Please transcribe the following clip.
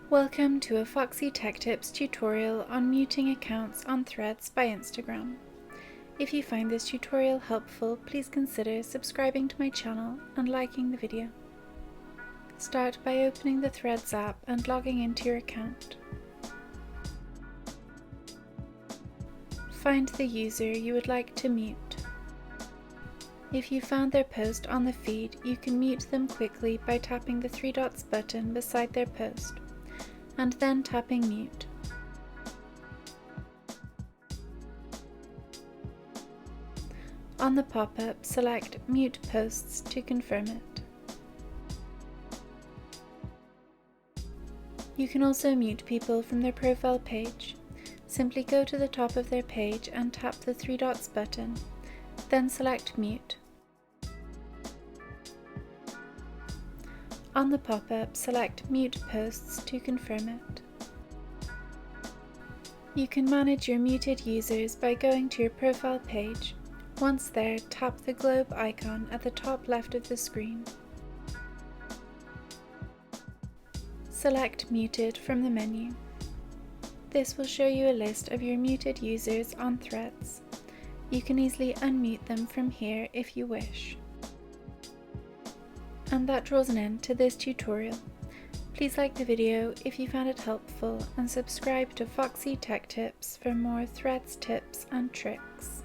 Welcome to a Foxy Tech Tips tutorial on muting accounts on Threads by Instagram. If you find this tutorial helpful, please consider subscribing to my channel and liking the video. Start by opening the Threads app and logging into your account. Find the user you would like to mute. If you found their post on the feed, you can mute them quickly by tapping the three dots button beside their post, and then tapping mute. On the pop-up, select Mute Posts to confirm it. You can also mute people from their profile page. Simply go to the top of their page and tap the three dots button, then select Mute. On the pop-up, select Mute Posts to confirm it. You can manage your muted users by going to your profile page. Once there, tap the globe icon at the top left of the screen. Select Muted from the menu. This will show you a list of your muted users on Threads. You can easily unmute them from here if you wish. And that draws an end to this tutorial. Please like the video if you found it helpful and subscribe to Foxy Tech Tips for more Threads tips and tricks.